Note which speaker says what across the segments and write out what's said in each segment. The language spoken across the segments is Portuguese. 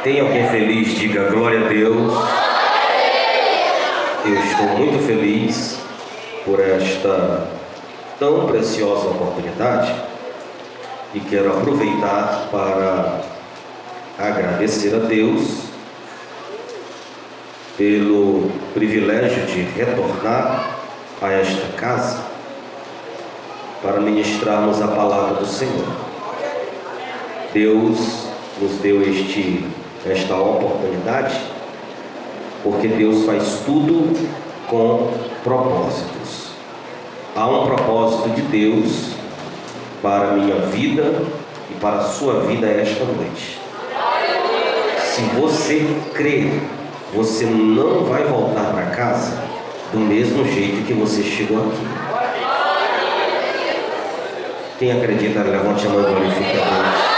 Speaker 1: Tem alguém feliz? Diga glória a Deus. Eu estou muito feliz por esta tão preciosa oportunidade e quero aproveitar para agradecer a Deus pelo privilégio de retornar a esta casa para ministrarmos a palavra do Senhor. Deus nos deu esta oportunidade porque Deus faz tudo com propósitos. Há um propósito de Deus para a minha vida e para a sua vida esta noite. Se você crer, você não vai voltar para casa do mesmo jeito que você chegou aqui. Quem acredita, levante a mão e glorifique a Deus.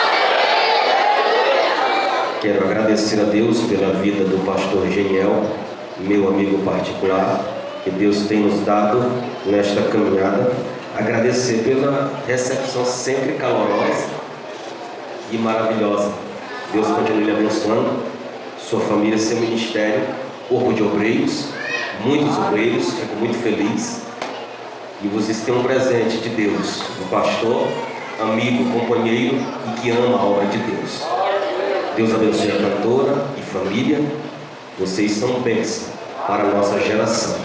Speaker 1: Quero agradecer a Deus pela vida do pastor Geniel, meu amigo particular, que Deus tem nos dado nesta caminhada. Agradecer pela recepção sempre calorosa e maravilhosa. Deus continue lhe abençoando, sua família, seu ministério, corpo de obreiros, muitos obreiros, fico muito feliz. E vocês têm um presente de Deus, um pastor, amigo, companheiro e que ama a obra de Deus. Deus abençoe a cantora e família. Vocês são bênção para a nossa geração.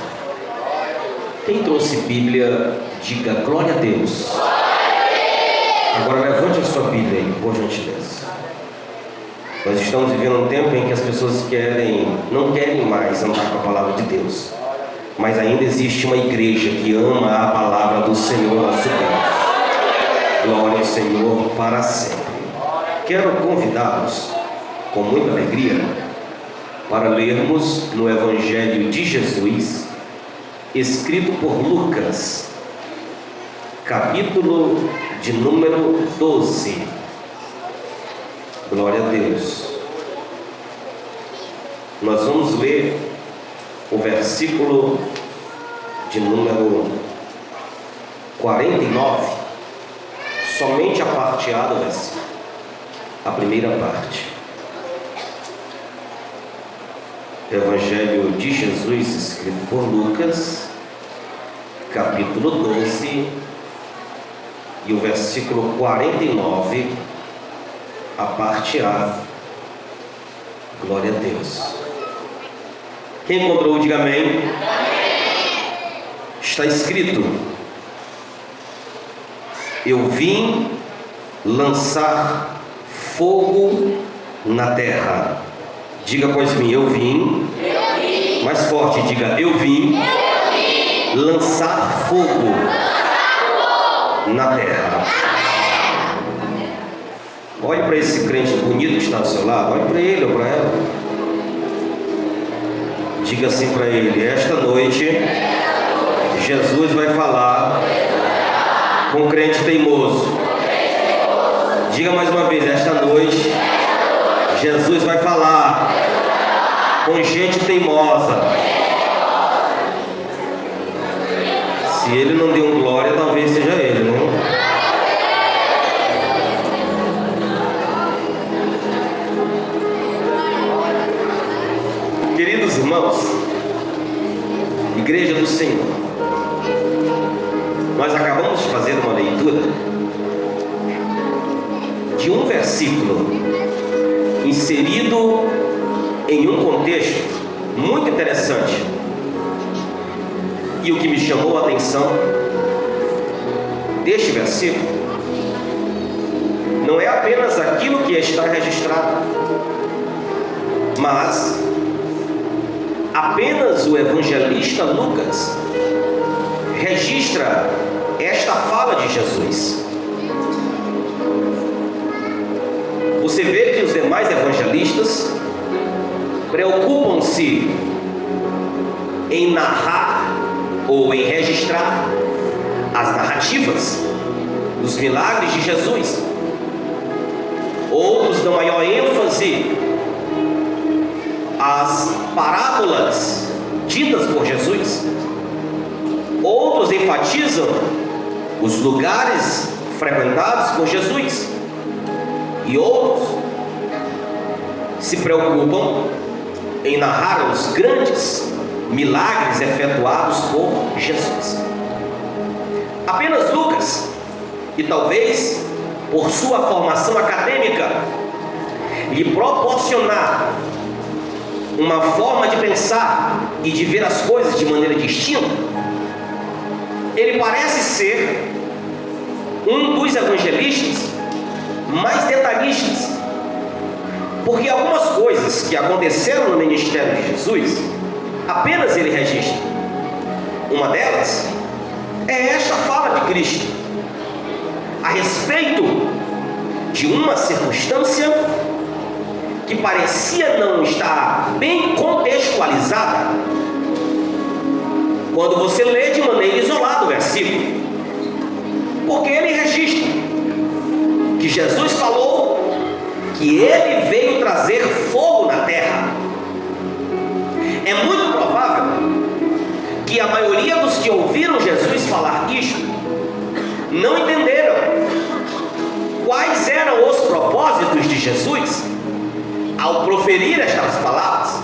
Speaker 1: Quem trouxe Bíblia, diga glória a Deus. Agora levante a sua Bíblia aí, por gentileza. Nós estamos vivendo um tempo em que as pessoas não querem mais andar com a palavra de Deus. Mas ainda existe uma igreja que ama a palavra do Senhor nosso Deus. Glória ao Senhor para sempre. Quero convidá-los com muita alegria para lermos no Evangelho de Jesus, escrito por Lucas, capítulo de número 12. Glória a Deus. Nós vamos ler o versículo de número 49, somente a parte A do versículo, a primeira parte. Evangelho de Jesus, escrito por Lucas, capítulo 12, e o versículo 49, a parte A. Glória a Deus. Quem encontrou, diga amém. Está escrito: eu vim lançar fogo na terra. Diga após mim, eu vim. Mais forte, diga, eu vim lançar fogo na terra. Olhe para esse crente bonito que está do seu lado. Olhe para ele ou para ela. Diga assim para ele: esta noite Jesus vai falar com crente teimoso. Diga mais uma vez: esta noite Jesus vai falar com gente teimosa. Se ele não deu glória, talvez seja ele, né? Queridos irmãos, Igreja do Senhor, nós acabamos de fazer uma leitura de um versículo inserido em um contexto muito interessante. E o que me chamou a atenção deste versículo não é apenas aquilo que está registrado, mas apenas o evangelista Lucas registra esta fala de Jesus. Você vê que os demais evangelistas preocupam-se em narrar ou em registrar as narrativas dos milagres de Jesus. Outros dão maior ênfase às parábolas ditas por Jesus. Outros enfatizam os lugares frequentados por Jesus. E outros se preocupam em narrar os grandes milagres efetuados por Jesus. Apenas Lucas, e talvez por sua formação acadêmica, lhe proporcionar uma forma de pensar e de ver as coisas de maneira distinta, ele parece ser um dos evangelistas mais detalhistas, porque algumas coisas que aconteceram no ministério de Jesus, apenas ele registra. Uma delas é esta fala de Cristo a respeito de uma circunstância que parecia não estar bem contextualizada quando você lê de maneira isolada o versículo, porque ele registra que Jesus falou que ele veio trazer fogo na terra. É muito provável que a maioria dos que ouviram Jesus falar isto não entenderam quais eram os propósitos de Jesus ao proferir estas palavras.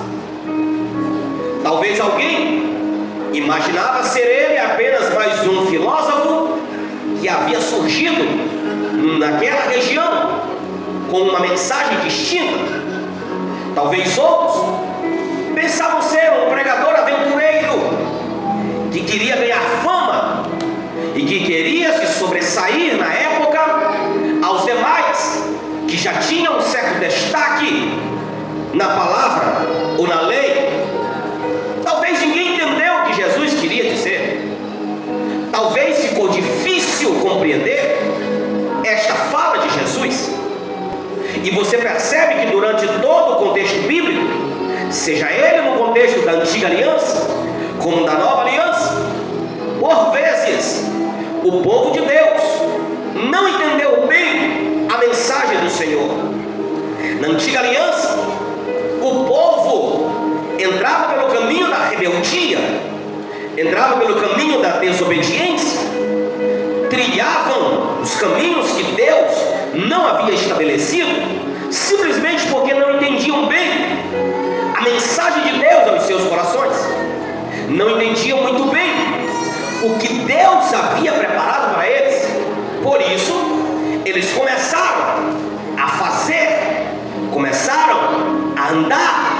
Speaker 1: Talvez alguém imaginava ser ele apenas mais um filósofo que havia surgido naquela região com uma mensagem distinta. Talvez outros pensavam ser um pregador aventureiro que queria ganhar fama e que queria se sobressair na época aos demais que já tinham um certo destaque na palavra ou na lei. Talvez ninguém entendeu o que Jesus queria dizer. Talvez ficou difícil compreender esta fala de Jesus. E você percebe que durante todo o contexto bíblico, seja ele no contexto da antiga aliança como da nova aliança, por vezes o povo de Deus não entendeu bem a mensagem do Senhor. Na antiga aliança, o povo entrava pelo caminho da rebeldia, entrava pelo caminho da desobediência, trilhavam os caminhos que Deus não havia estabelecido, simplesmente porque não entendiam bem a mensagem de Deus aos seus corações, não entendiam muito bem o que Deus havia preparado para eles. Por isso, eles começaram a fazer, começaram a andar,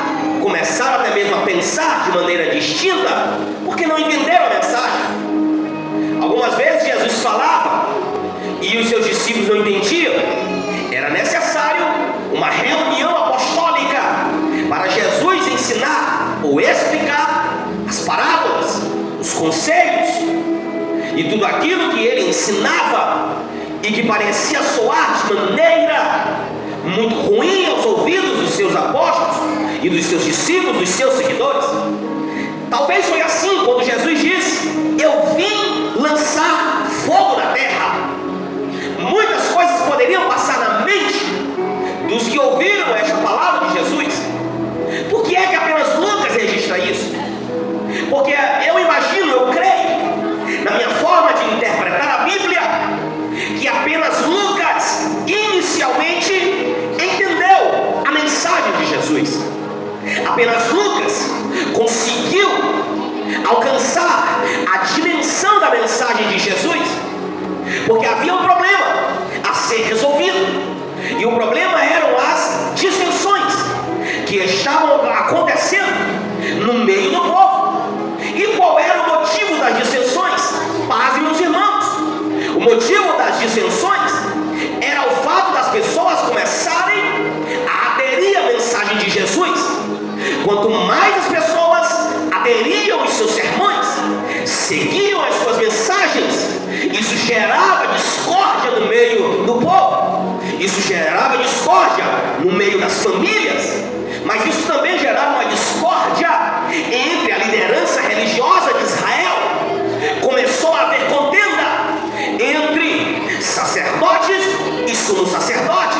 Speaker 1: começaram até mesmo a pensar de maneira distinta, porque não entenderam a mensagem. Algumas vezes Jesus falava e os seus discípulos não entendiam. Era necessário uma reunião apostólica para Jesus ensinar ou explicar as parábolas, os conselhos e tudo aquilo que ele ensinava e que parecia soar de maneira muito ruim aos ouvidos dos seus apóstolos e dos seus discípulos, dos seus seguidores. Talvez foi assim quando Jesus disse: eu vim lançar fogo na terra. Muitas coisas poderiam passar na mente dos que ouviram esta palavra de Jesus. Por que é que apenas Lucas registra isso? Porque eu imagino, eu creio, na minha forma de interpretar a Bíblia, que apenas Lucas inicialmente entendeu a mensagem de Jesus. Apenas Lucas conseguiu alcançar a dimensão da mensagem de Jesus, porque havia um problema a ser resolvido, e o problema eram as dissensões que estavam acontecendo no meio do povo. E qual era o motivo das dissensões? Paz, meus irmãos. O motivo das dissensões era o fato das pessoas começarem a aderir à mensagem de Jesus. Quanto mais as pessoas aderiam aos seus sermões, seguiam as suas mensagens, isso gerava discórdia no meio do povo, isso gerava discórdia no meio das famílias, mas isso também gerava uma discórdia entre a liderança religiosa de Israel. Começou a haver contenda entre sacerdotes e sumos sacerdotes.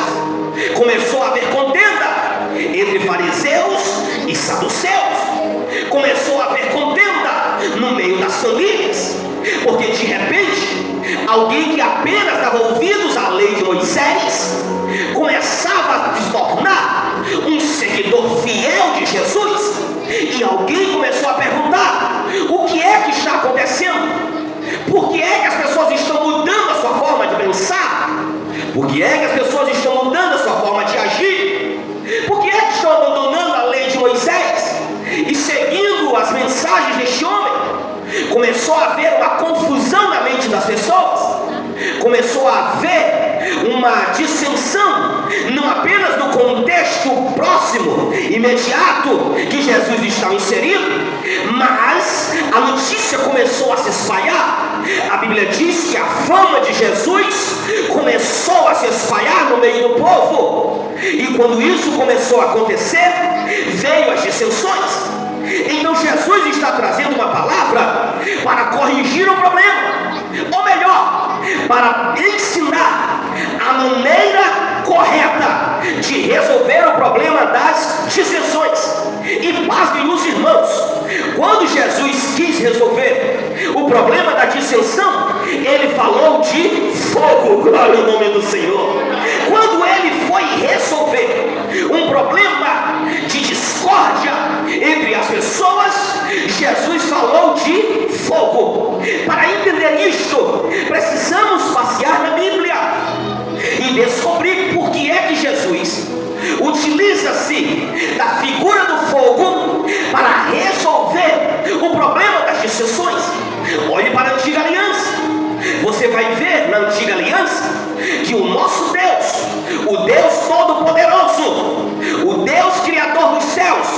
Speaker 1: Começou a haver contenda entre fariseus e saduceus. Começou a haver contenda no meio das famílias, porque de repente alguém que apenas dava ouvidos à lei de Moisés começava a se tornar um seguidor fiel de Jesus. E alguém começou a perguntar: o que é que está acontecendo? Por que é que as pessoas estão mudando a sua forma de pensar? Por que é que as pessoas estão mudando a sua forma de agir? Por que é que estão abandonando a lei de Moisés e seguindo as mensagens deste homem? Começou a haver uma confusão na mente das pessoas. Começou a haver uma dissensão, não apenas no contexto próximo, imediato, que Jesus estava inserido, mas a notícia começou a se espalhar. A Bíblia diz que a fama de Jesus começou a se espalhar no meio do povo. E quando isso começou a acontecer, veio as dissensões. Então Jesus está trazendo uma palavra para corrigir o problema, ou melhor, para ensinar a maneira correta de resolver o problema das dissensões. E pasmem os irmãos, quando Jesus quis resolver o problema da dissensão, ele falou de fogo. Glória ao nome do Senhor. Quando ele foi resolver um problema de discórdia entre as pessoas, Jesus falou de fogo. Para entender isto, precisamos passear na Bíblia e descobrir por que é que Jesus utiliza-se da figura do fogo para resolver o problema das dissensões. Olhe para a antiga aliança. Você vai ver na antiga aliança que o nosso Deus, o Deus Todo-Poderoso, o Deus Criador dos céus,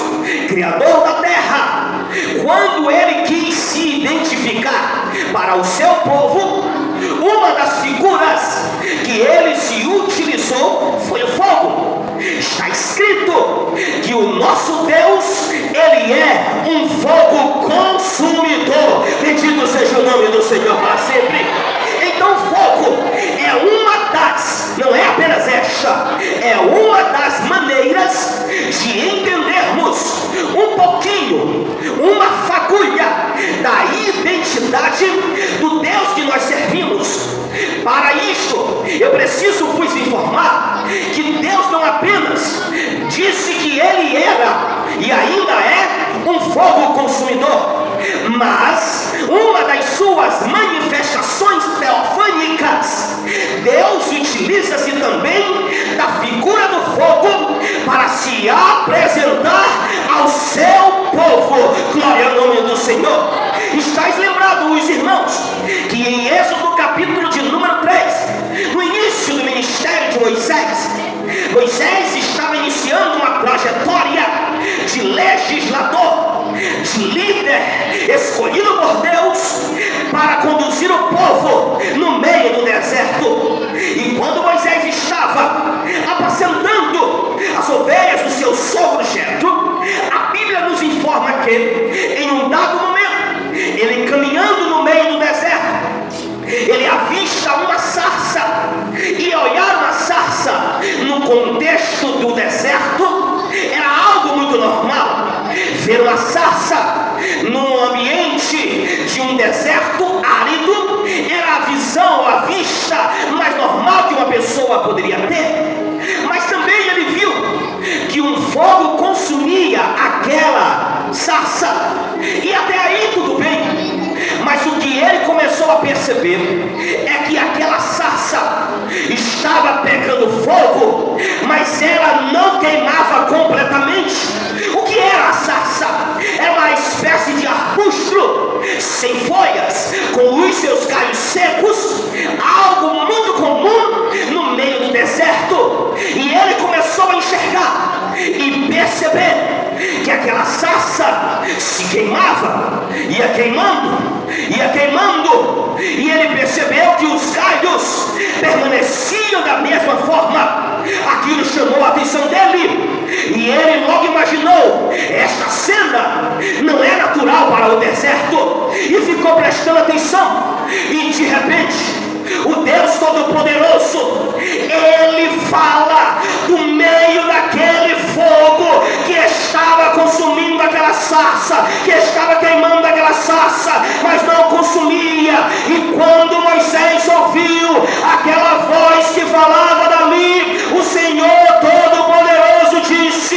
Speaker 1: Criador da terra, quando ele quis se identificar para o seu povo, uma das figuras que ele se utilizou foi o fogo. Está escrito que o nosso Deus, ele é um fogo consumidor. Bendito seja o nome do Senhor para sempre. Então fogo é uma das, não é apenas esta, é uma das maneiras de entendermos um pouquinho, uma fagulha da identidade do Deus que nós servimos. Para isto, eu preciso vos informar que Deus não apenas disse que ele era e ainda é um fogo consumidor, mas uma das suas manifestações teofânicas, Deus utiliza-se também da figura do fogo para se apresentar ao seu povo. Glória ao nome do Senhor. Estais lembrados, os irmãos, que em Êxodo capítulo de número 3, no início do ministério de Moisés estava iniciando uma trajetória de legislador, de líder escolhido por Deus para conduzir o povo no meio do deserto. E quando Moisés estava apacentando as ovelhas do seu sogro Jetro, a Bíblia nos informa que em um dado momento, ele caminhando no meio do deserto, ele avista uma sarça. E olhar uma sarça no contexto do deserto era algo muito normal. Ver uma sarça num ambiente de um deserto árido era a visão, a vista mais normal que uma pessoa poderia ter. Mas também ele viu que um fogo consumia aquela sarça, e até aí tudo bem. Mas o que ele começou a perceber é que aquela sarça estava pegando fogo, mas ela não queimava completamente. O que era a sarça? Era uma espécie de arbusto sem folhas, com os seus galhos secos, algo muito comum no meio do deserto. E ele começou a enxergar e perceber que aquela sarça se queimava, ia queimando, e ele percebeu que os galhos permaneciam da mesma forma. Aquilo chamou a atenção dele, e ele logo imaginou: esta cena não é natural para o deserto, e ficou prestando atenção. E de repente, o Deus Todo-Poderoso, ele fala do meio daquele fogo que estava consumindo aquela sarça, que estava queimando aquela sarça, mas não consumia. E quando Moisés ouviu aquela voz que falava dali, o Senhor Todo-Poderoso disse: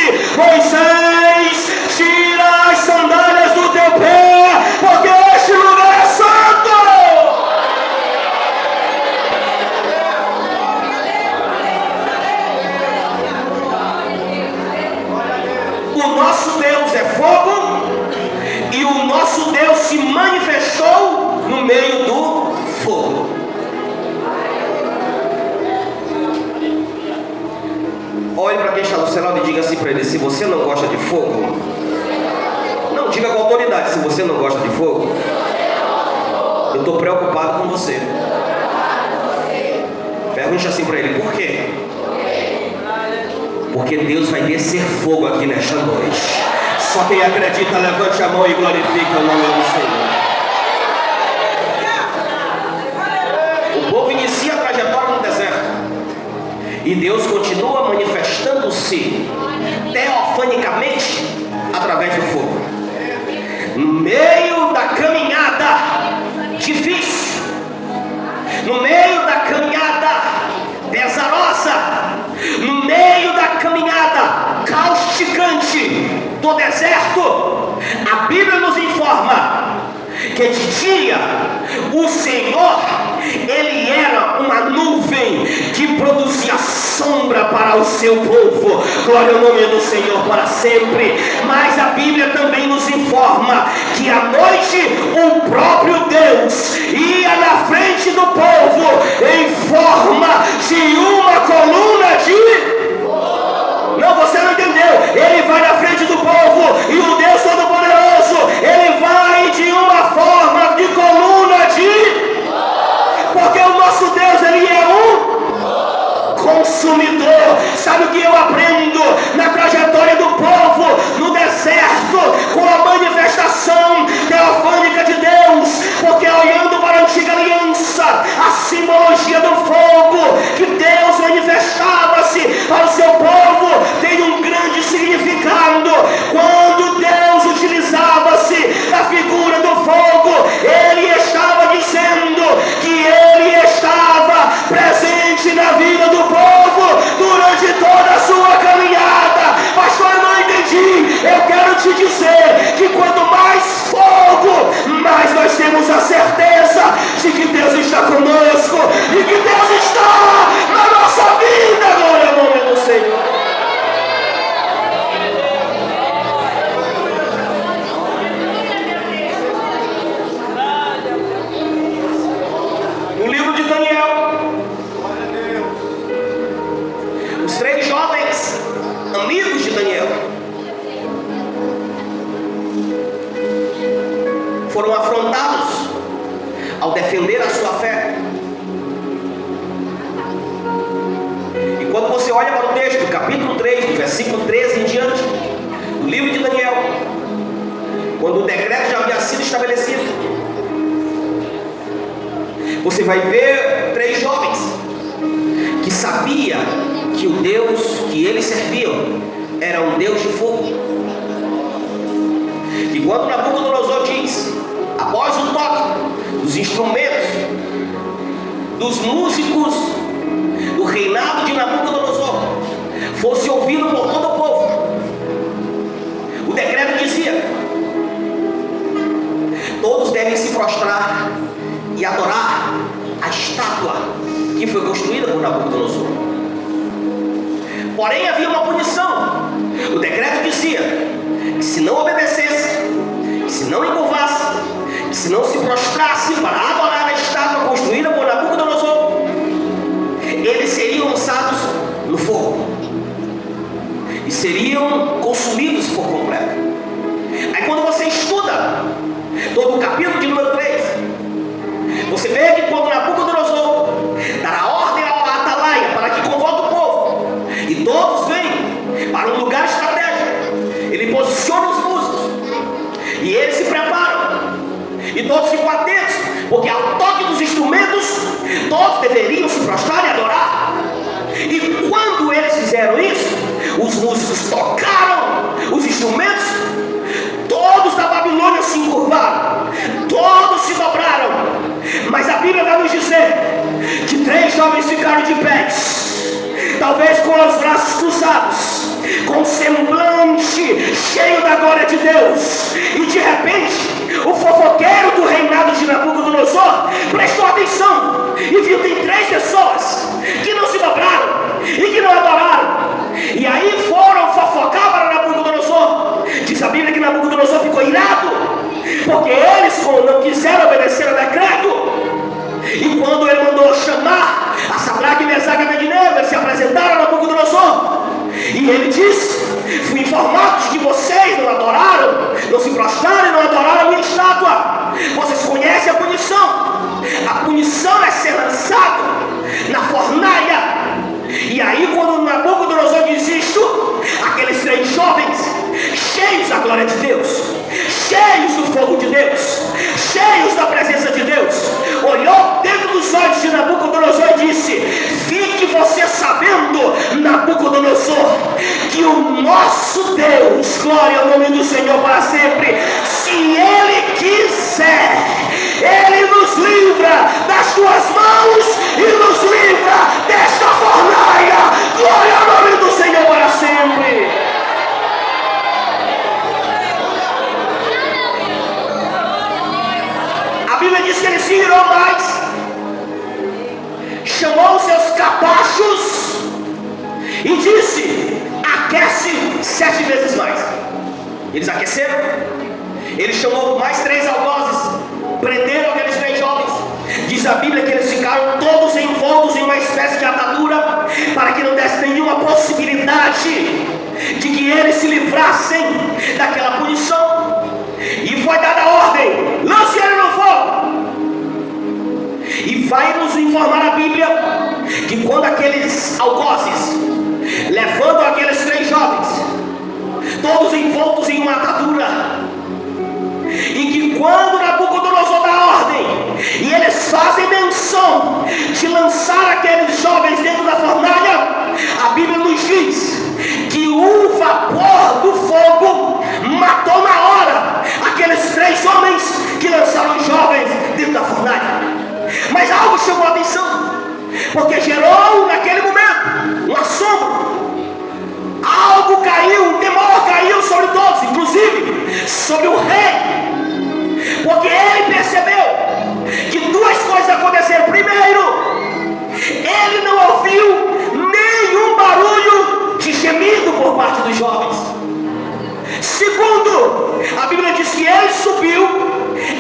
Speaker 1: seu lado e diga assim para ele: se você não gosta de fogo, não, diga com autoridade: se você não gosta de fogo, eu estou preocupado com você. Pergunte assim para ele: por quê? Porque Deus vai descer fogo aqui nesta noite. Só quem acredita, levante a mão e glorifica o nome do Senhor. O povo inicia a trajetória no deserto e Deus continua manifestando-se teofanicamente através do fogo. No meio da caminhada difícil, no meio da caminhada pesarosa, no meio da caminhada causticante do deserto, a Bíblia nos informa que de dia o Senhor, ele era uma nuvem que produzia sombra para o seu povo. Glória ao nome do Senhor para sempre. Mas a Bíblia também nos informa que à noite o próprio Deus ia na frente do povo em forma de uma coluna de... Não, você não entendeu. Ele vai na frente do povo e o Deus Todo-Poderoso, ele vai de uma forma de coluna de... Porque o nosso Deus, ele é um consumidor. Sabe o que eu aprendo na trajetória do povo no deserto, com a manifestação teofânica de Deus? Porque olhando para a antiga aliança, a simbologia do fogo que Deus manifestava-se ao seu povo tem um grande significado. Quando Deus utilizava-se da figura do fogo, ele estava dizendo que ele estava presente na vida do povo durante toda a sua caminhada. Pastor, eu não entendi. Eu quero te dizer que quanto mais fogo, mais nós temos a certeza de que Deus está conosco e que Deus está na nossa vida. Glória ao nome do Senhor. No livro de Daniel, os 3 jovens amigos de Daniel foram afrontados ao defender a sua fé. E quando você olha para o texto, capítulo 3, do versículo 13 em diante, do livro de Daniel, quando o decreto já havia sido estabelecido, você vai ver 3 jovens que sabiam que o Deus que eles serviam era um Deus de fogo. E quando Nabucodonosor diz, após o toque dos instrumentos, dos músicos do reinado de Nabucodonosor fosse ouvido por todo o povo, o decreto dizia: todos devem se prostrar e adorar a estátua que foi construída por Nabucodonosor. Porém havia uma punição. O decreto dizia que se não obedecesse, que se não encurvasse, que se não se prostrasse para adorar a estátua construída por Nabucodonosor, eles seriam lançados no fogo e seriam consumidos por completo. Aí quando você estuda todo o capítulo de número 3, você vê que quando Nabucodonosor dará ordem à atalaia para que convoque o povo e todos vêm para um lugar estratégico, ele posiciona os músicos e eles se preparam e todos ficam atentos, porque ao toque dos instrumentos todos deveriam se prostrar e adorar. E quando eles fizeram isso, os músicos tocaram os instrumentos, todos da Babilônia se encurvaram, todos se dobraram. Mas a Bíblia vai nos dizer que 3 jovens ficaram de pé, talvez com os braços cruzados, com um semblante cheio da glória de Deus. E de repente o fofoqueiro do reinado de Nabucodonosor prestou atenção e viu que tem 3 pessoas que não se dobraram e que não adoraram. E aí foram fofocar para Nabucodonosor. Diz a Bíblia que Nabucodonosor ficou irado, porque eles não quiseram obedecer ao decreto. E quando ele mandou chamar a Sadraque, Mesaque e Abednego, eles se apresentaram a Nabucodonosor. E
Speaker 2: E ele diz: fui informado de que vocês não adoraram, não se prostraram e não adoraram a minha estátua. Vocês conhecem a punição. A punição é ser lançado na fornalha. E aí, quando Nabucodonosor diz isto, aqueles 3 jovens, cheios da glória de Deus, cheios do fogo de Deus, cheios da presença de Deus, olhou dentro dos olhos de Nabucodonosor e disse: fique você sabendo, Nabucodonosor, que o nosso Deus, glória ao nome do Senhor para sempre, se Ele quiser, Ele nos livra das tuas mãos e nos livra desta fornalha. Glória ao nome do Senhor para sempre. A Bíblia diz que ele se irou mais, chamou os seus capachos e disse: aquece 7 vezes mais. Eles aqueceram. Ele chamou mais 3 algozes, prenderam aqueles 3 jovens. Diz a Bíblia que eles ficaram todos envoltos em uma espécie de atadura, para que não desse nenhuma possibilidade de que eles se livrassem daquela punição. E foi dada a ordem: lance ele no fogo. E vai nos informar a Bíblia que quando aqueles algozes levantam aqueles 3 jovens, todos envoltos em uma atadura, e que quando Nabucodonosor dá ordem e eles fazem menção de lançar aqueles jovens dentro da fornalha, a Bíblia nos diz que o vapor do fogo matou na hora aqueles 3 homens que lançaram os jovens dentro da fornalha. Mas algo chamou a atenção, porque gerou naquele momento um assombro. Algo caiu, um temor caiu sobre todos, inclusive sobre o rei, porque ele percebeu que 2 coisas aconteceram. Primeiro, ele não ouviu nenhum barulho de gemido por parte dos jovens. Segundo, a Bíblia diz que ele subiu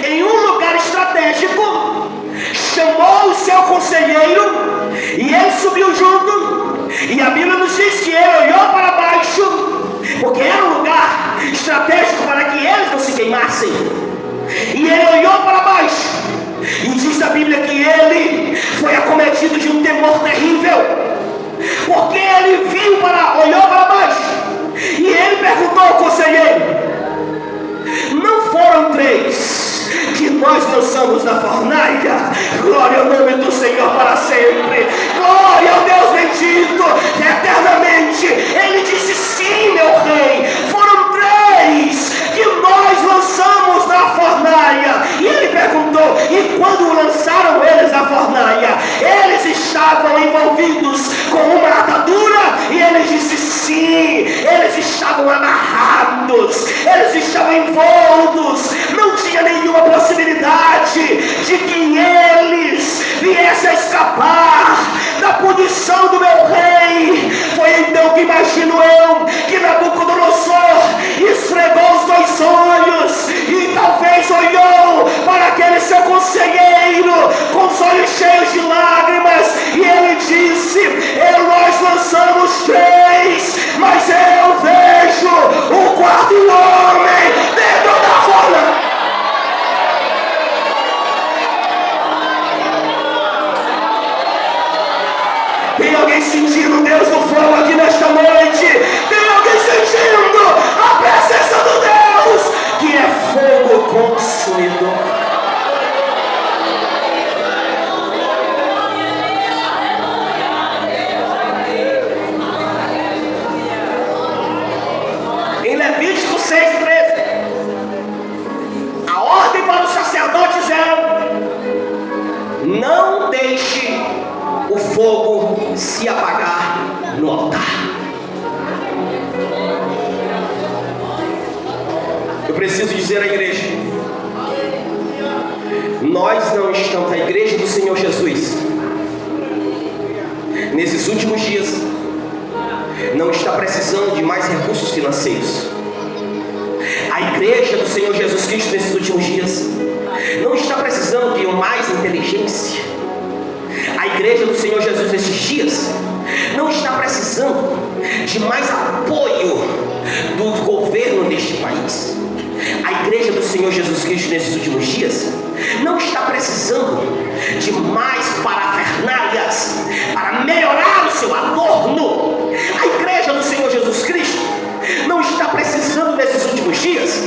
Speaker 2: em um lugar estratégico, chamou o seu conselheiro e ele subiu junto. E a Bíblia nos diz que ele olhou para baixo, porque era um lugar estratégico para que eles não se queimassem. E ele olhou para baixo, e diz a Bíblia que ele foi acometido de um temor terrível, porque ele olhou para baixo, e ele perguntou ao conselheiro: não foram 3 que nós lançamos na fornalha? Glória ao nome do Senhor para sempre. Glória ao Deus bendito eternamente. Ele disse: sim, meu rei, foram 3 que nós lançamos na fornalha. E ele perguntou: e quando lançaram eles na fornalha, eles estavam envolvidos com uma atadura? E ele disse: sim, eles estavam amarrados, eles estavam envoltos, não tinha nenhuma possibilidade de que eles viessem a escapar da punição do meu rei. Foi então que imagino eu que Nabucodonosor esfregou os 2 olhos e talvez olhou para aquele seu conselheiro com os olhos cheios de lágrimas, e ele disse: nós lançamos 3, mas eu vejo o 4º homem dentro da fornalha. Tem alguém sentindo Deus no fogo aqui nesta noite? Tem alguém sentindo a presença do Deus que é fogo consumidor? Em Levítico 6:13, a ordem para os sacerdotes era: não deixe o fogo se apagar no altar. Eu preciso dizer à igreja: nós não estamos, a igreja do Senhor Jesus, nesses últimos dias, não está precisando de mais recursos financeiros. A igreja do Senhor Jesus Cristo nesses últimos dias não está precisando de mais inteligência. A igreja do Senhor Jesus nesses dias não está precisando de mais apoio do governo deste país. A igreja do Senhor Jesus Cristo nesses últimos dias não está precisando de mais parafernálias para melhorar o seu adorno. A igreja do Senhor Jesus Cristo não está precisando nesses últimos dias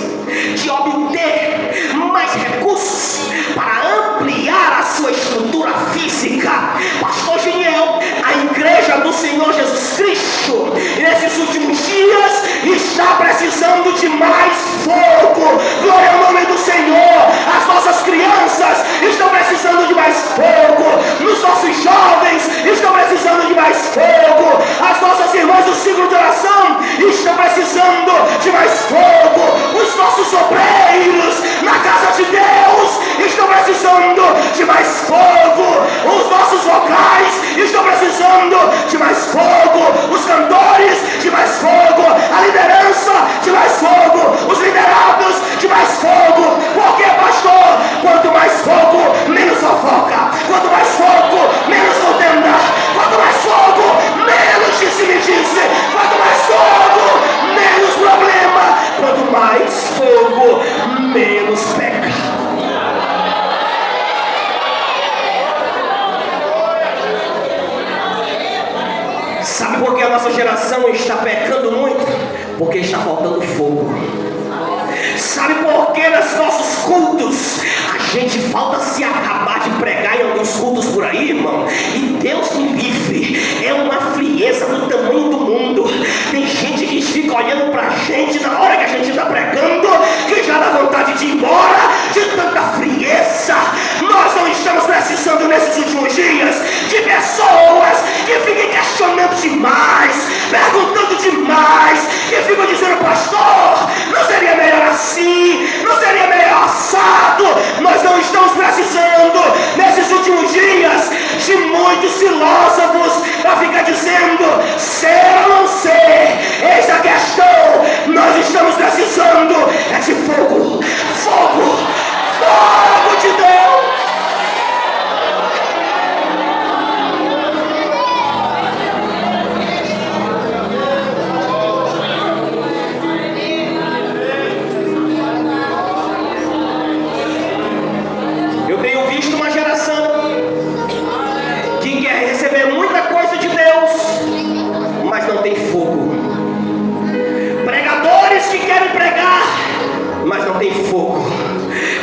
Speaker 2: de obter mais recursos para ampliar a sua estrutura física. Pastor Geniel, a igreja do Senhor Jesus Cristo nesses últimos dias está precisando de mais fogo. Glória ao nome do Senhor. As nossas crianças estão precisando de mais fogo. Os nossos jovens estão precisando de mais fogo. As nossas irmãs do ciclo de oração estão precisando de mais fogo. Os nossos obreiros na casa de Deus estão precisando de mais fogo. Os nossos vocais estão precisando de mais fogo. Os cantores de mais fogo. A liderança de mais fogo. Os liderados de mais fogo. Porque, pastor, quanto mais fogo, menos fofoca. Quanto mais fogo, menos contenda. Quanto mais fogo, menos disse-me-disse. Quanto mais fogo, menos problema. Quanto mais fogo, menos pecado. Sabe por que a nossa geração está pecando muito? Porque está faltando fogo. Sabe por que nos nossos cultos a gente falta se acabar de pregar em alguns cultos por aí, irmão? E Deus me livre, é uma frieza do tamanho do mundo. Tem gente que fica olhando pra gente na hora que a gente está pregando, que já dá vontade de ir embora de tanta frieza. Nós não estamos precisando nesses últimos dias de pessoas que fiquem questionando demais, perguntando demais, que ficam dizendo: pastor, não seria melhor assim? Não seria melhor assado? Nós não estamos precisando nesses últimos dias de muitos filósofos para ficar dizendo ser ou não ser. Eis a questão. Nós estamos precisando é de fogo. Fogo. Fogo de Deus. Tem fogo.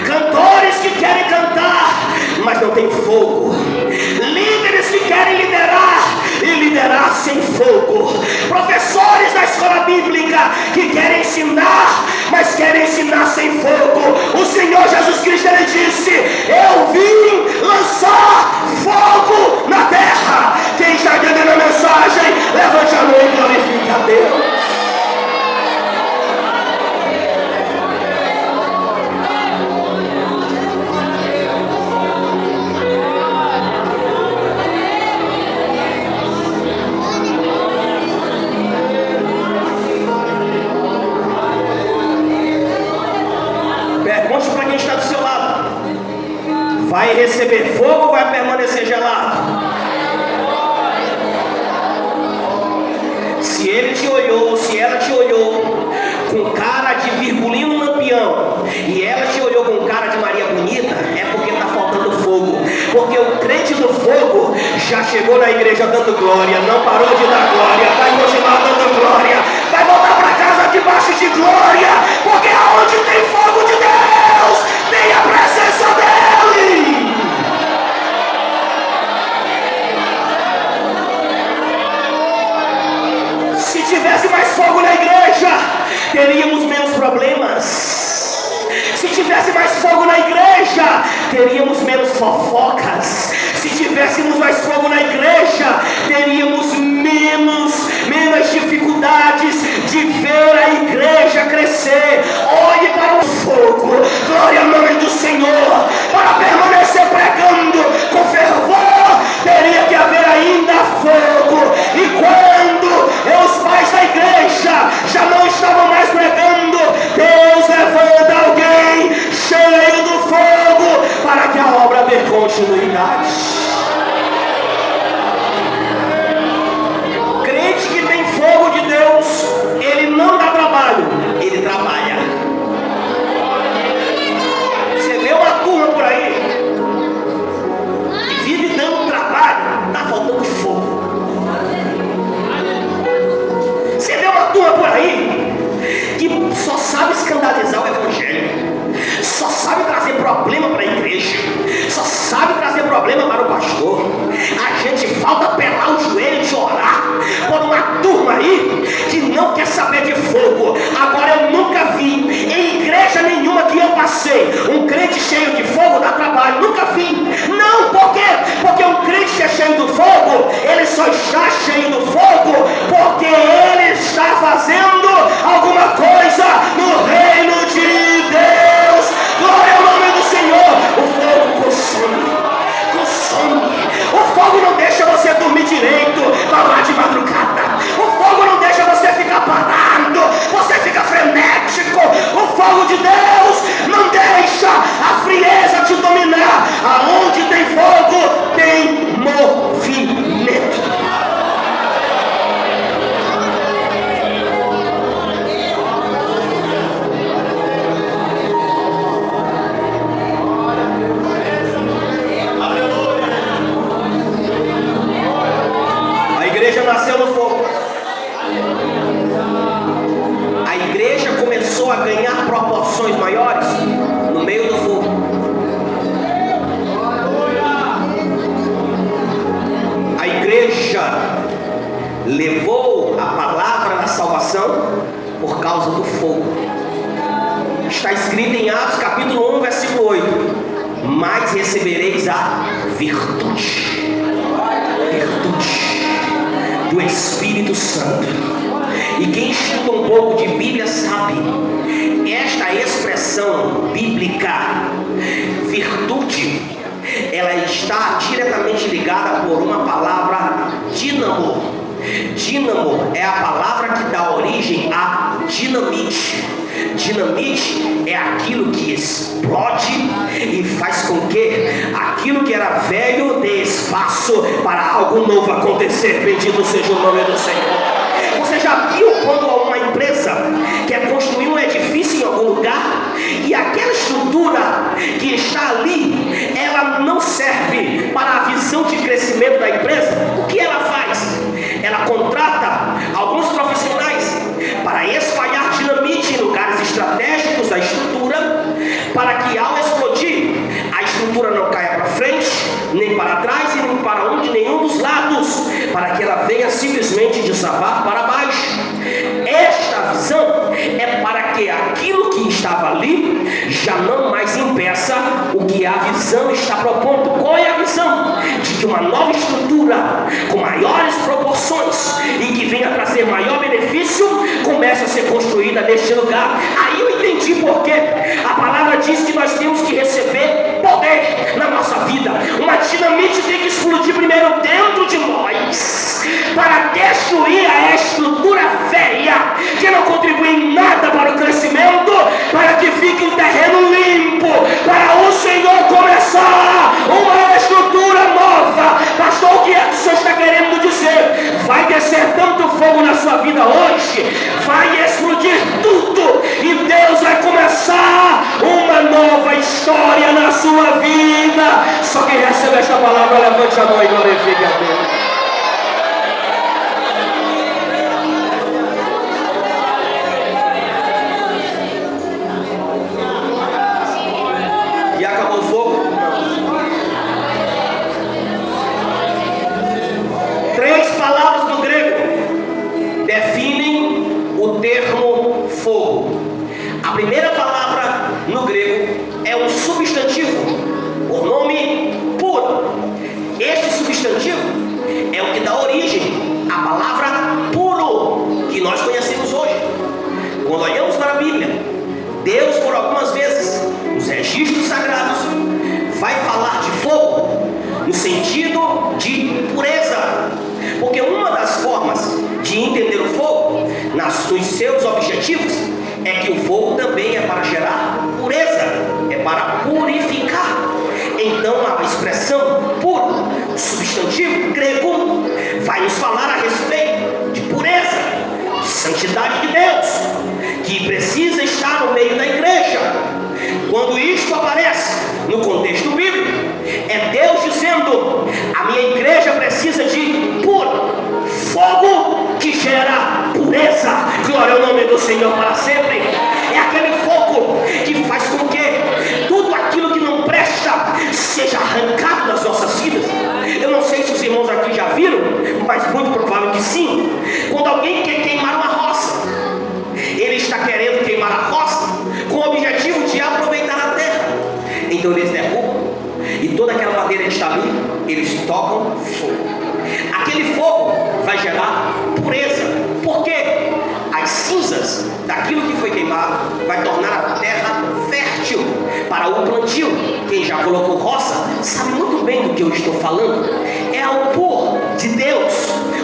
Speaker 2: Cantores que querem cantar, mas não tem fogo. Líderes que querem liderar e liderar sem fogo. Professores da escola bíblica que querem ensinar, mas querem ensinar sem fogo. O Senhor Jesus Cristo, ele disse: eu vim lançar fogo na terra. Quem está entendendo a mensagem, levante a mão e glorifique a Deus. Vai receber fogo ou vai permanecer gelado? Se ele te olhou, se ela te olhou com cara de Virgulino Lampião e ela te olhou com cara de Maria Bonita, é porque está faltando fogo. Porque o crente do fogo já chegou na igreja dando glória, não parou de dar glória, vai continuar dando glória, vai voltar para casa debaixo de glória, porque aonde tem fogo de Deus, tem a presença dele. Se tivesse mais fogo na igreja, teríamos menos problemas. Se tivesse mais fogo na igreja, teríamos menos fofocas. Se tivéssemos mais fogo na igreja, teríamos menos dificuldades de ver a igreja crescer. Olhe para o fogo, glória ao nome do Senhor. Para permanecer pregando com fervor, teria que haver ainda fogo. E quando os pais da igreja já não estavam mais pregando, Deus levanta alguém cheio do fogo para que a obra dê continuidade. só está cheio do fogo porque ele está fazendo alguma coisa no reino de Deus. Glória ao nome do Senhor. O fogo consome. O fogo não deixa você dormir direito lá de madrugada. O fogo não deixa você ficar parado, você fica frenético. O fogo de Deus não deixa a frieza te dominar. Aonde tem fogo, tem movimento. A igreja nasceu no fogo. A igreja começou a ganhar proporções maiores no meio do fogo. A igreja levou a palavra da salvação por causa do fogo. Está escrito em Atos capítulo 1, versículo 8: mas recebereis a virtude do Espírito Santo. E quem estuda um pouco de Bíblia sabe, esta expressão bíblica, virtude, ela está diretamente ligada por uma palavra dínamo. Dínamo é a palavra que dá origem a dinamite. Dinamite é aquilo que explode e faz com que aquilo que era velho dê espaço para algo novo acontecer. Bendito seja o nome do Senhor. Você já viu quando uma empresa quer construir um edifício em algum lugar e aquela estrutura que está ali, ela não serve para a visão de crescimento da empresa? O que ela faz? Ela contrata alguns profissionais para espalhar dinamite em lugares estratégicos da estrutura, para que ao explodir, a estrutura não caia para frente, nem para trás e nem para nenhum dos lados, para que ela venha simplesmente desabar para baixo. Esta visão é para que aquilo que estava ali já não mais impeça o que a visão está propondo. Qual é a visão? De que uma nova estrutura com maiores proporções e que venha trazer maior benefício começa a ser construída neste lugar. Aí eu entendi porque a palavra diz que nós temos que receber poder na nossa vida. Uma dinamite tem que explodir primeiro dentro de nós para destruir a estrutura velha que não contribui em nada para o crescimento, para que fique um terreno limpo, para o Senhor começar uma estrutura nova. Pastor, o que é que o Senhor está querendo dizer? Vai descer tanto fogo na sua vida hoje, vai explodir tudo e Deus vai começar uma nova história na sua vida. Só quem recebe esta palavra, levante a mão e glorifique a Deus. E acabou o fogo? Três palavras no grego definem o termo fogo. A primeira palavra no grego é um substantivo, o nome puro. Este substantivo é o que dá origem à palavra puro que nós conhecemos hoje. Quando olhamos para a Bíblia, Deus por algumas vezes nos registros sagrados vai falar de fogo no sentido de pureza, porque uma das formas de entender o fogo nos seus objetivos é que o fogo também é para gerar pureza, é para purificar. Então a expressão puro, substantivo grego, vai nos falar a respeito de pureza, de santidade de Deus, que precisa estar no meio da igreja. Quando isto aparece no contexto bíblico, é Deus dizendo: a minha igreja precisa de puro, fogo que gera pureza. Glória ao nome do Senhor para sempre. É aquele fogo que faz com que tudo aquilo que não presta seja arrancado das nossas vidas. Eu não sei se os irmãos aqui já viram, mas muito provável que sim. Quando alguém quer queimar uma roça, ele está querendo queimar a roça com o objetivo de aproveitar a terra. Então eles derrubam e toda aquela madeira que está ali, eles tocam fogo. Aquele fogo falando é o pur de Deus,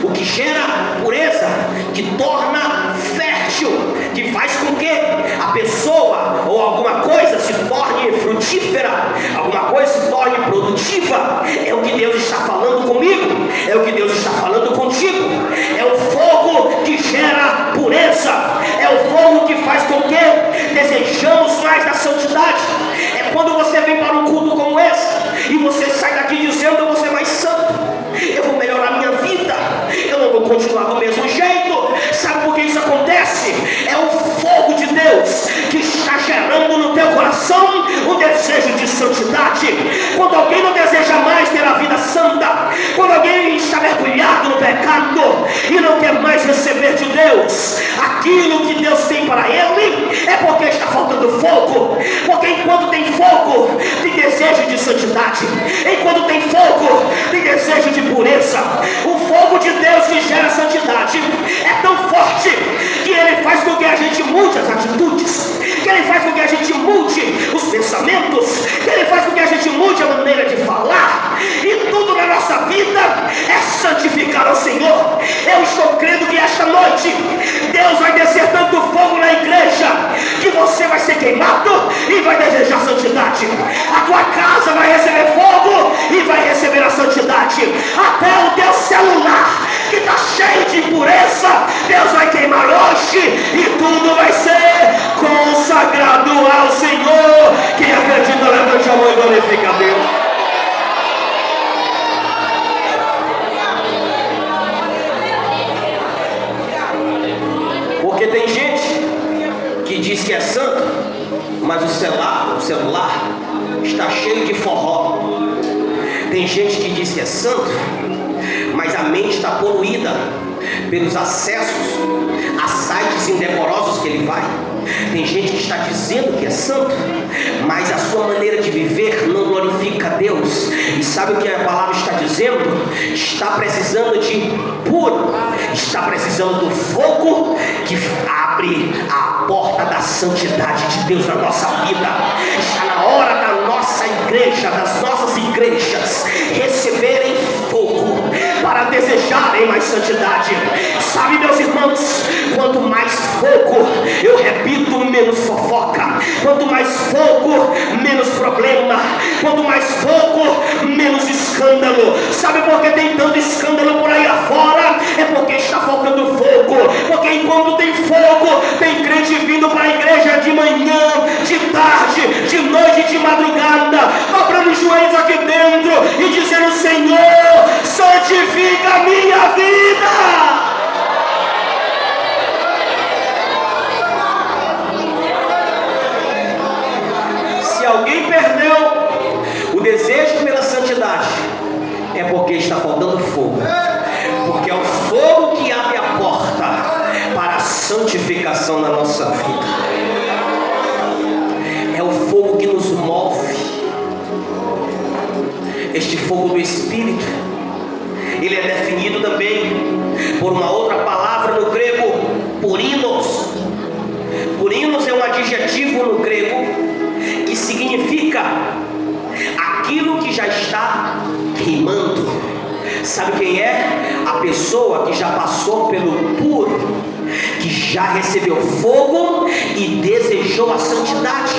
Speaker 2: o que gera pureza, que torna fértil, que faz com que a pessoa ou alguma coisa se torne frutífera, alguma coisa se torne produtiva. É o que Deus está falando comigo, é o que Deus está falando contigo. É o fogo que gera pureza, é o fogo que faz com que desejamos mais da santidade. É quando você vem para um culto como esse e você sai daqui dizendo: eu vou ser mais santo, eu vou melhorar minha vida, eu não vou continuar do mesmo jeito. Sabe por que isso acontece? É o fogo de Deus que está gerando no teu coração um desejo de santidade. Quando alguém não deseja mais ter a vida santa, quando alguém está mergulhado no pecado e não quer mais receber de Deus aquilo que Deus tem para ele, é porque está faltando fogo. Porque enquanto tem fogo, tem desejo de santidade. Enquanto tem fogo, tem desejo de pureza. O fogo de Deus que gera santidade é tão forte que ele faz com que a gente mude as atitudes, que ele faz com que a gente mude os pensamentos, que ele faz com que a gente mude a maneira de falar. E tudo na nossa vida é santificar ao Senhor. Eu estou crendo que esta noite Deus vai descer tanto fogo na igreja que você vai ser queimado e vai desejar santidade. A tua casa vai receber fogo e vai receber a santidade. Até o teu celular que está cheio de impureza, Deus vai queimar hoje e tudo vai ser consagrado ao Senhor. Quem acredita, levante a mão e glorifica a Deus. Porque tem gente que diz que é santo, mas o celular está cheio de forró. Tem gente que diz que é santo, mas a mente está poluída pelos acessos a sites indecorosos que ele vai. Tem gente que está dizendo que é santo, mas a sua maneira de viver não glorifica a Deus. E sabe o que a palavra está dizendo? Está precisando de puro, está precisando do fogo que abre a porta da santidade de Deus na nossa vida. Está na hora da nossa igreja, das nossas igrejas receberem fogo para desejarem mais santidade. Sabe, meus irmãos, quanto mais fogo, eu repito, menos fofoca. Quanto mais fogo, menos problema. Quanto mais fogo, menos escândalo. Sabe por que tem tanto escândalo por aí afora? É porque está faltando fogo. Porque enquanto tem fogo, tem crente vindo para a igreja de manhã, de tarde, de noite, de madrugada, dobrando os joelhos aqui dentro e dizendo: Senhor, santifica a minha vida. Se alguém perdeu o desejo pela santidade, é porque está faltando fogo. Porque é o fogo que abre a porta para a santificação na nossa vida. É o fogo que nos move. Este fogo do Espírito, ele é definido também por uma outra palavra no grego, purinos. Purinos é um adjetivo no grego que significa aquilo que já está queimando. Sabe quem é? A pessoa que já passou pelo puro, que já recebeu fogo e desejou a santidade.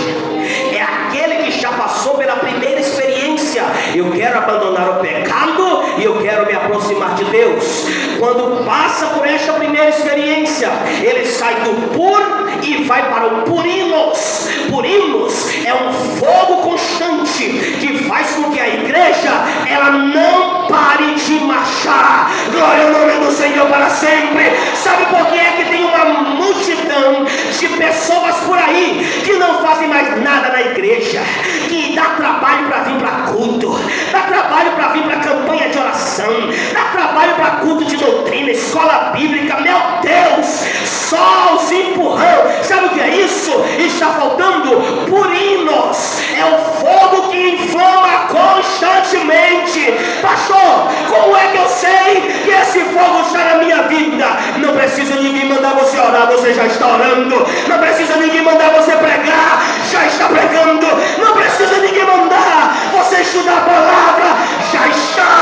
Speaker 2: É aquele que já passou pela primeira experiência. Eu quero abandonar o pecado e eu quero me aproximar de Deus. Quando passa por esta primeira experiência, ele sai do puro e vai para o purinos. Purinos é um fogo constante que faz com que a igreja ela não pare de marchar. Glória ao nome do Senhor para sempre. Sabe por que é que tem uma multidão de pessoas por aí que não fazem mais nada na igreja, que dá trabalho para vir para culto, dá trabalho para vir para campanha de oração, dá trabalho para culto de doutrina, escola bíblica? Meu Deus, só os empurrão. Sabe o que é isso? Está faltando purinos. É o fogo que inflama constantemente. Pastor, como é que eu sei que esse fogo está na minha vida? Não precisa ninguém mandar você orar, você já está orando. Não precisa ninguém mandar você pregar, já está pregando. Não precisa ninguém mandar você estudar a palavra, já está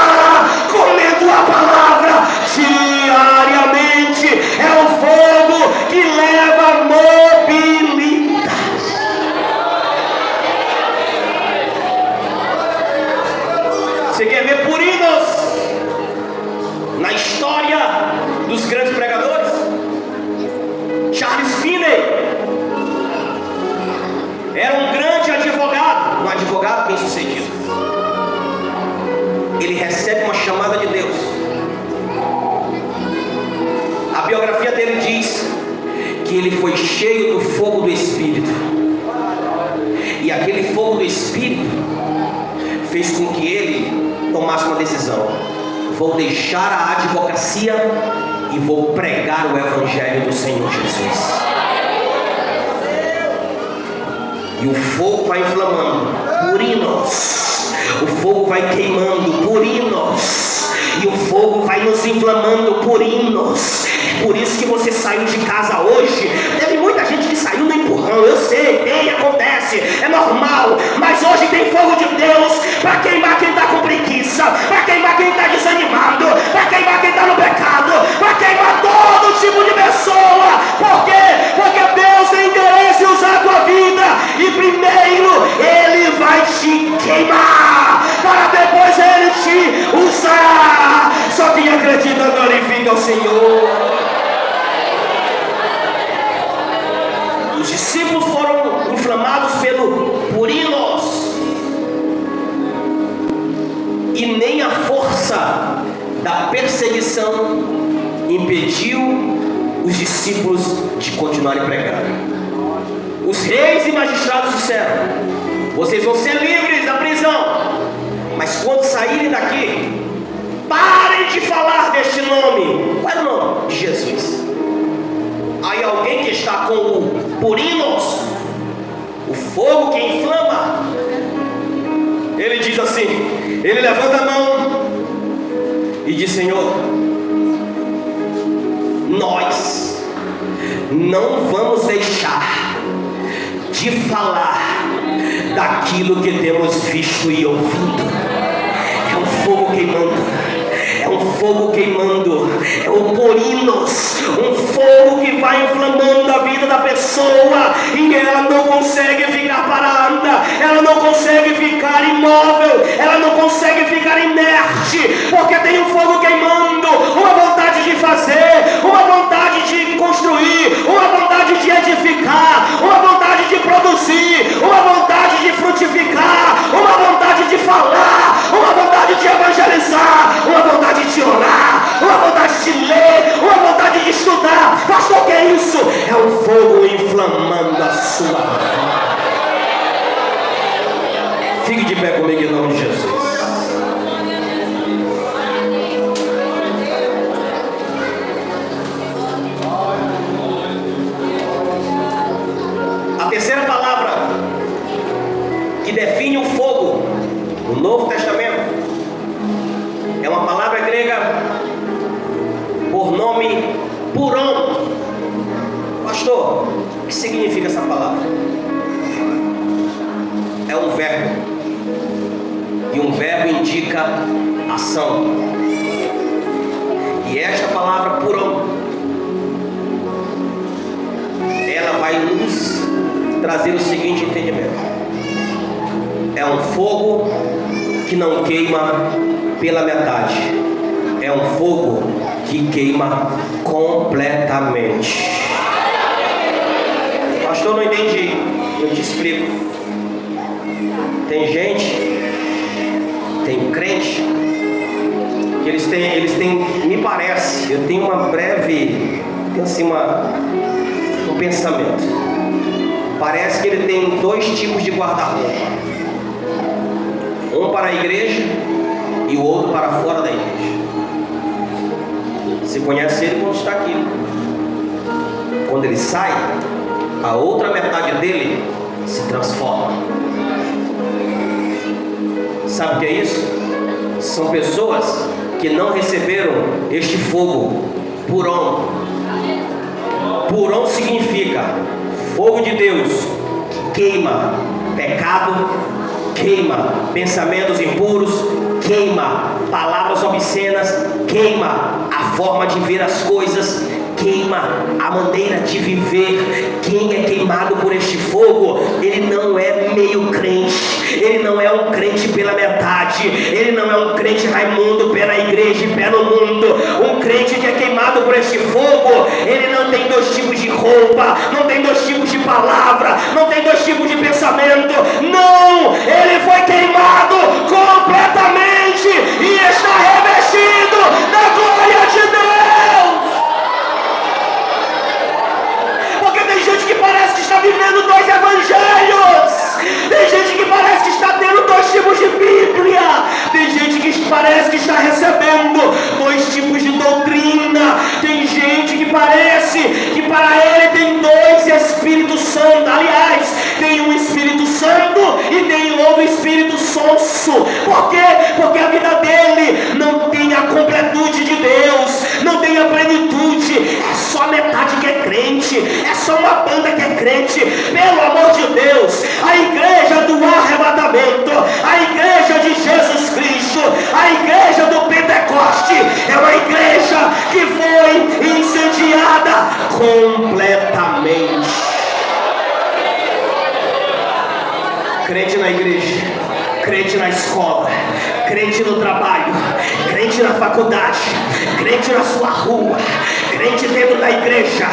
Speaker 2: história dos grandes pregadores? Charles Finney era um grande advogado, um advogado bem sucedido. Ele recebe uma chamada de Deus. A biografia dele diz que ele foi cheio do fogo do Espírito, e aquele fogo do Espírito fez com que ele tomasse uma decisão: vou deixar a advocacia e vou pregar o Evangelho do Senhor Jesus. E o fogo vai inflamando por hinos, o fogo vai queimando por hinos, e o fogo vai nos inflamando por hinos. Por isso que você saiu de casa hoje. Teve muita gente que saiu no empurrão, eu sei, acontece, é normal. Mas hoje tem fogo de Deus para queimar quem está com preguiça, para queimar quem está desanimado, para queimar quem está no pecado, para queimar todo tipo de pessoa. Por quê? Porque Deus tem interesse em usar a tua vida, e primeiro Ele vai te queimar, para depois Ele te usar. Só quem acredita glorifica o Senhor. Os discípulos foram inflamados por hinos, e nem a força da perseguição impediu os discípulos de continuarem pregando. Os reis e magistrados disseram: vocês vão ser livres da prisão, mas quando saírem daqui, parem de falar deste nome. Qual é o nome? De Jesus. Aí alguém que está com o purinos, o fogo que inflama, ele diz assim, ele levanta a mão e diz: Senhor, nós não vamos deixar de falar daquilo que temos visto e ouvido. É um fogo queimando, é um fogo queimando, é um porinos, um fogo que vai inflamando a vida da pessoa, e ela não consegue ficar parada, ela não consegue ficar imóvel, ela não consegue ficar inerte, porque tem um fogo queimando, uma vontade de fazer, uma vontade de construir, uma vontade de edificar, uma vontade de produzir, uma vontade de frutificar, uma vontade de falar, uma vontade de evangelizar, uma vontade de orar, uma vontade de ler, uma vontade de estudar. Pastor, o que é isso? É um fogo inflamando a sua vida. Fique de pé comigo em nome de Jesus. A terceira palavra que define o fogo no Novo Testamento é uma palavra grega por nome puron. Pastor, o que significa essa palavra? É um verbo, e um verbo indica ação. E esta palavra puron, ela vai nos trazer o seguinte entendimento: é um fogo que não queima pela metade, é um fogo que queima completamente. Pastor, não entendi. Eu te explico. Tem gente, tem crente, que eles têm, me parece, eu tenho uma breve, assim, um pensamento. Parece que ele tem dois tipos de guarda-roupa: um para a igreja e o outro para fora da igreja. Você conhece ele quando está aqui. Quando ele sai, a outra metade dele se transforma. Sabe o que é isso? São pessoas que não receberam este fogo puron. Puron significa fogo de Deus que queima pecado, queima pensamentos impuros, queima palavras obscenas, queima a forma de ver as coisas, queima a maneira de viver. Quem é queimado por este fogo, ele não é meio crente, ele não é um crente pela metade, ele não é um crente Raimundo, pé na igreja e pé no mundo. Um crente que é queimado por este fogo, ele não tem dois tipos de roupa, não tem dois tipos de palavra, não tem dois tipos de pensamento. Não, ele foi queimado completamente e está revestido da glória de Deus. Porque tem gente que parece que está vivendo dois evangelhos, tem gente que parece que está tendo dois tipos de Bíblia, tem gente que parece que está recebendo dois tipos de doutrina, tem gente que parece que para ele tem dois Espíritos Santos. Aliás, tem um Espírito Santo e tem outro Espírito Sonso. Por quê? Porque a vida dele não tem a completude de Deus, não tem a plenitude. É só metade que é crente, é só uma banda que é crente. Pelo amor de Deus, a igreja do arrebatamento, a igreja de Jesus Cristo, a igreja do Pentecoste é uma igreja que foi incendiada completamente. Crente na igreja, crente na escola, crente no trabalho, crente na faculdade, crente na sua rua, crente dentro da igreja,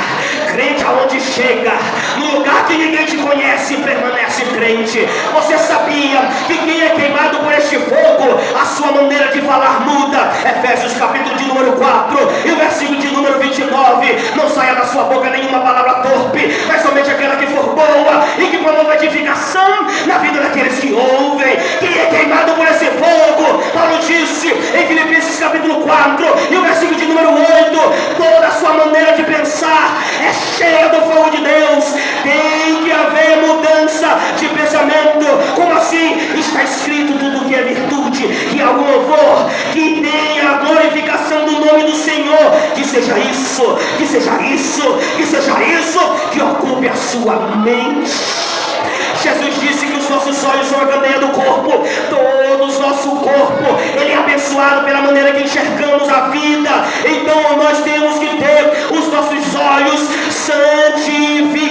Speaker 2: crente aonde chega, no lugar que ninguém te conhece, permanece crente. Você sabia que quem é queimado por este fogo, a sua maneira de falar muda? Efésios capítulo de número 4 e o versículo de número 29. Não saia da sua boca nenhuma palavra torpe, mas somente aquela que for boa e que promova edificação na vida daqueles que ouvem. Quem é queimado por esse fogo, Paulo disse em Filipenses capítulo 4 e o versículo de número 8, toda a sua maneira de pensar é cheia do fogo de Deus. Tem que haver mudança de pensamento. Como assim? Está escrito: tudo que é virtude, que é algum louvor, que tenha a glorificação do nome do Senhor, que seja isso, que seja isso, que seja isso que ocupe a sua mente. Jesus disse que os nossos olhos são a candeia do corpo. Todo o nosso corpo, ele é abençoado pela maneira que enxergamos a vida. Então nós temos que ter os nossos olhos santificados.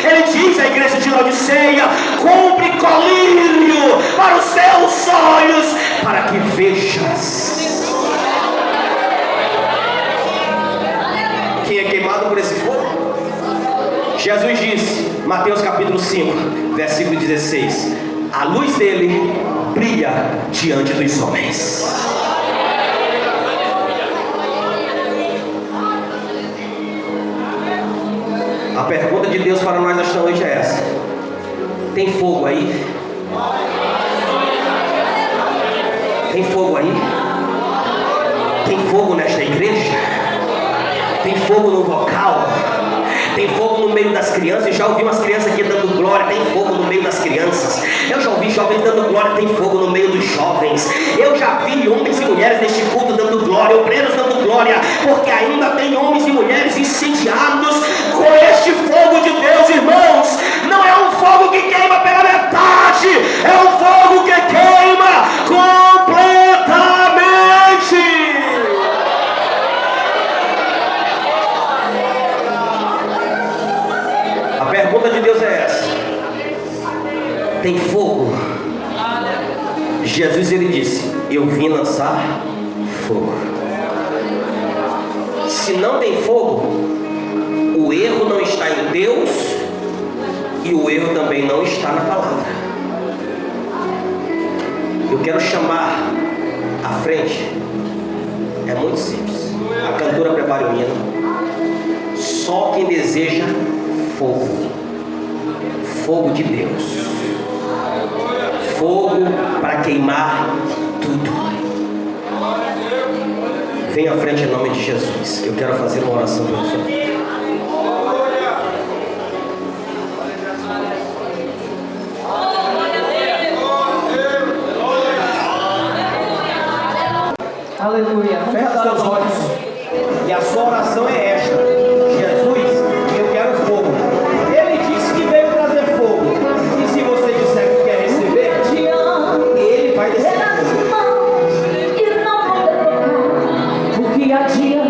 Speaker 2: Ele diz à igreja de Laodiceia: compre colírio para os seus olhos, para que vejas. Quem é queimado por esse fogo? Jesus disse, Mateus capítulo 5, versículo 16: a luz dele brilha diante dos homens. A pergunta de Deus para nós esta noite é essa: tem fogo aí? Tem fogo aí? Tem fogo nesta igreja? Tem fogo no vocal? Tem fogo no meio das crianças? Eu já ouvi umas crianças aqui dando glória. Tem fogo no meio das crianças. Eu já ouvi jovens dando glória. Tem fogo no meio dos jovens. Eu já vi homens e mulheres neste culto dando glória, obreiros dando glória, porque ainda tem homens e mulheres incendiados com este fogo de Deus, irmãos. Não é um fogo que queima pela metade, é um fogo que queima completamente. A pergunta de Deus é essa: tem fogo? Jesus, ele disse: eu vim lançar fogo. Se não tem fogo, o erro não está em Deus e o erro também não está na palavra. Eu quero chamar à frente, é muito simples. A cantora prepara o hino. Só quem deseja fogo, fogo de Deus, fogo para queimar tudo, vem à frente em nome de Jesus. Eu quero fazer uma oração para você.
Speaker 3: Aleluia.
Speaker 2: Fecha os seus olhos e a sua oração é esta: Jesus, eu quero fogo. Ele disse que veio trazer fogo, e se você disser que quer receber, ele vai descer.
Speaker 3: O que há de